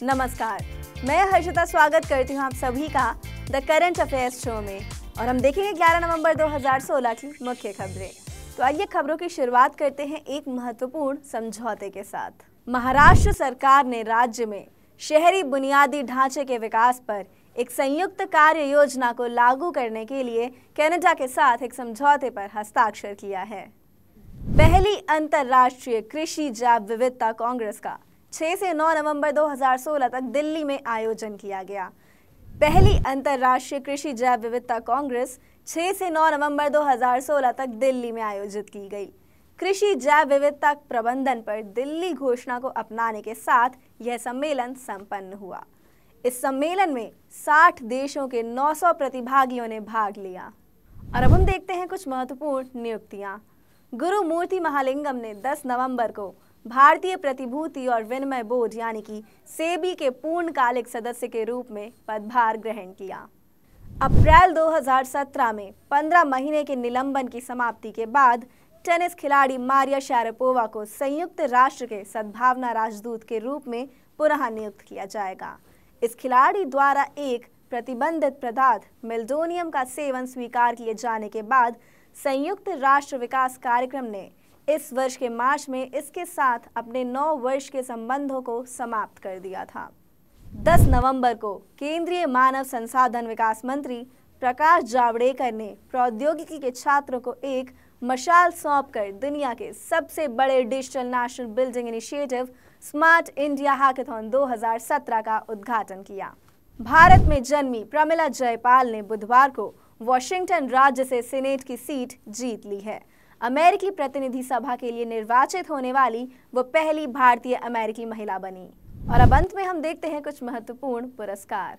नमस्कार, मैं हर्षिता स्वागत करती हूँ आप सभी का द करंट अफेयर्स शो में और हम देखेंगे 11 नवंबर 2016 की मुख्य खबरें। तो आइए खबरों की शुरुआत करते हैं एक महत्वपूर्ण समझौते के साथ। महाराष्ट्र सरकार ने राज्य में शहरी बुनियादी ढांचे के विकास पर एक संयुक्त कार्य योजना को लागू करने के लिए कनाडा के साथ एक समझौते पर हस्ताक्षर किया है। पहली अंतर्राष्ट्रीय कृषि जैव विविधता कांग्रेस का 6 से 9 नवंबर 2016 तक दिल्ली में आयोजन किया गया। पहली अंतर्राष्ट्रीय कृषि जैव विविधता कांग्रेस 6 से 9 नवंबर 2016 तक दिल्ली में आयोजित की गई। कृषि जैव विविधता प्रबंधन पर दिल्ली घोषणा को अपनाने के साथ यह सम्मेलन संपन्न हुआ। इस सम्मेलन में 60 देशों के 900 प्रतिभागियों ने भाग लिया। और अब हम देखते हैं कुछ महत्वपूर्ण नियुक्तियां। गुरुमूर्ति महालिंगम ने 10 नवंबर को भारतीय प्रतिभूति और विनिमय बोर्ड यानी कि सेबी के पूर्णकालिक सदस्य के रूप में पदभार ग्रहण किया। अप्रैल 2017 में 15 महीने के निलंबन की समाप्ति के बाद टेनिस खिलाड़ी मारिया शारापोवा को संयुक्त राष्ट्र के सद्भावना राजदूत के रूप में पुनः नियुक्त किया जाएगा। इस खिलाड़ी द्वारा एक प्रतिबंधित पदार्थ मेल्डोनियम का सेवन स्वीकार किए जाने के बाद संयुक्त राष्ट्र विकास कार्यक्रम ने इस वर्ष के मार्च में इसके साथ अपने 9 वर्ष के संबंधों को समाप्त कर दिया था। 10 नवंबर को केंद्रीय मानव संसाधन विकास मंत्री प्रकाश जावड़ेकर ने प्रौद्योगिकी के छात्रों को एक मशाल सौंपकर दुनिया के सबसे बड़े digital national building initiative smart India hackathon 2017 का उद्घाटन किया। भारत में जन्मी प्रमिला जयपाल ने बुधवार को वॉशिंगटन राज्य से सीनेट की सीट जीत ली है। अमेरिकी प्रतिनिधि सभा के लिए निर्वाचित होने वाली वो पहली भारतीय अमेरिकी महिला बनी। और अब अंत में हम देखते हैं कुछ महत्वपूर्ण पुरस्कार।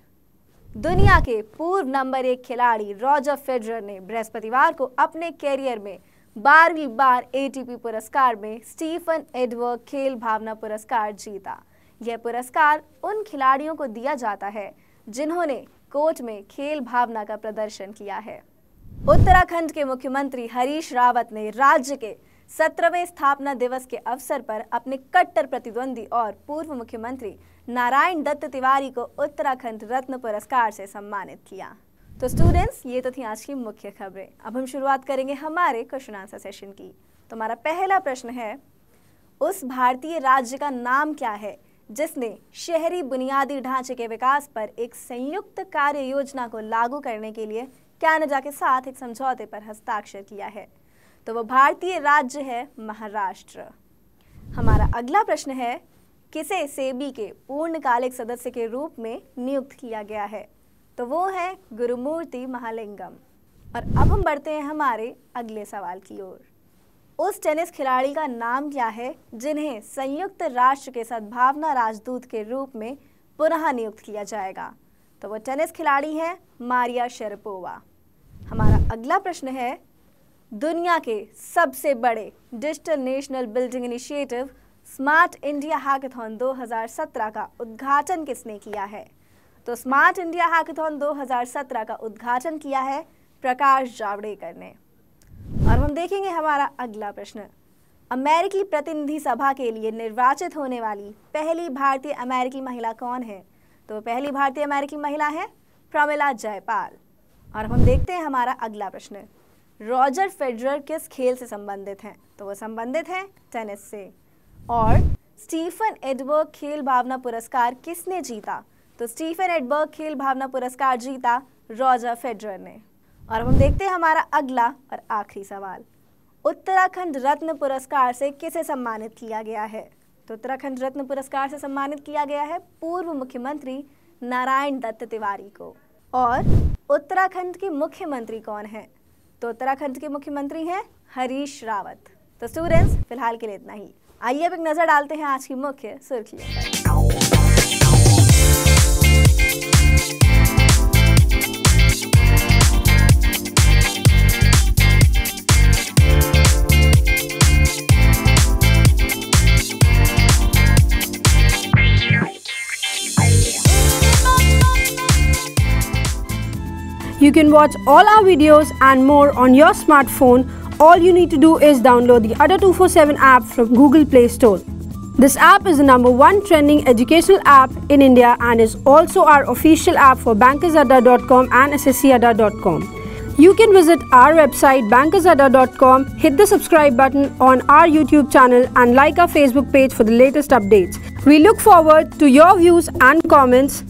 दुनिया के पूर्व नंबर 1 खिलाड़ी रॉजर फेडरर ने बृहस्पतिवार को अपने कैरियर में 12वीं बार एटीपी पुरस्कार में स्टीफन एडवर्ड खेल भावना पुरस्कार जीता। यह पुरस्कार उन खिलाड़ियों को दिया जाता है जिन्होंने कोर्ट में खेल भावना का प्रदर्शन किया है। उत्तराखंड के मुख्यमंत्री हरीश रावत ने राज्य के 17वें स्थापना दिवस के अवसर पर अपने कट्टर प्रतिद्वंदी और पूर्व मुख्यमंत्री नारायण दत्त तिवारी को उत्तराखंड रत्न पुरस्कार से सम्मानित किया। तो स्टूडेंट्स, ये तो थी आज की मुख्य खबरें। अब हम शुरुआत करेंगे हमारे क्वेश्चन आंसर सेशन की। तो हमारा पहला प्रश्न है, उस भारतीय राज्य का नाम क्या है जिसने शहरी बुनियादी ढांचे के विकास पर एक संयुक्त कार्य योजना को लागू करने के लिए कनाडा के साथ एक समझौते पर हस्ताक्षर किया है? तो वो भारतीय राज्य है महाराष्ट्र। हमारा अगला प्रश्न है, किसे सेबी के पूर्णकालिक सदस्य के रूप में नियुक्त किया गया है? तो वो है गुरुमूर्ति महालिंगम। और अब हम बढ़ते हैं हमारे अगले सवाल की ओर। उस टेनिस खिलाड़ी का नाम क्या है जिन्हें संयुक्त राष्ट्र के सद्भावना राजदूत के रूप में पुनः नियुक्त किया जाएगा? तो वो टेनिस खिलाड़ी है मारिया शारापोवा। हमारा अगला प्रश्न है, दुनिया के सबसे बड़े digital national building initiative smart India hackathon 2017 का उद्घाटन किसने किया है? तो स्मार्ट इंडिया हैकाथॉन 2017 का उद्घाटन किया है प्रकाश जावड़ेकर ने। और हम देखेंगे हमारा अगला प्रश्न, अमेरिकी प्रतिनिधि सभा के लिए निर्वाचित होने वाली पहली भारतीय अमेरिकी महिला कौन है? तो पहली भारतीय अमेरिकी महिला है प्रमिला जयपाल। और हम देखते हैं हमारा अगला प्रश्न, रॉजर फेडरर किस खेल से संबंधित हैं? तो वो संबंधित हैं टेनिस से। और स्टीफन एडवर्ड खेल भावना पुरस्कार किसने जीता? तो स्टीफन एडवर्ड खेल भावना पुरस्कार जीता रॉजर फेडरर ने। और हम देखते हैं हमारा अगला और आखिरी सवाल, उत्तराखंड रत्न पुरस्कार से किसे सम्मानित किया गया है? तो उत्तराखंड रत्न पुरस्कार से सम्मानित किया गया है पूर्व मुख्यमंत्री नारायण दत्त तिवारी को। और उत्तराखंड के मुख्यमंत्री कौन है? तो उत्तराखंड के मुख्यमंत्री हैं हरीश रावत। तो स्टूडेंट्स, फिलहाल के लिए इतना ही। आइए अब एक नजर डालते हैं आज की मुख्य सुर्खियों पर। You can watch all our videos and more on your smartphone. All you need to do is download the Ada 247 app from Google Play Store. This app is the #1 trending educational app in India and is also our official app for bankersadda.com and sscadda.com. You can visit our website bankersadda.com, hit the subscribe button on our YouTube channel and like our Facebook page for the latest updates. We look forward to your views and comments.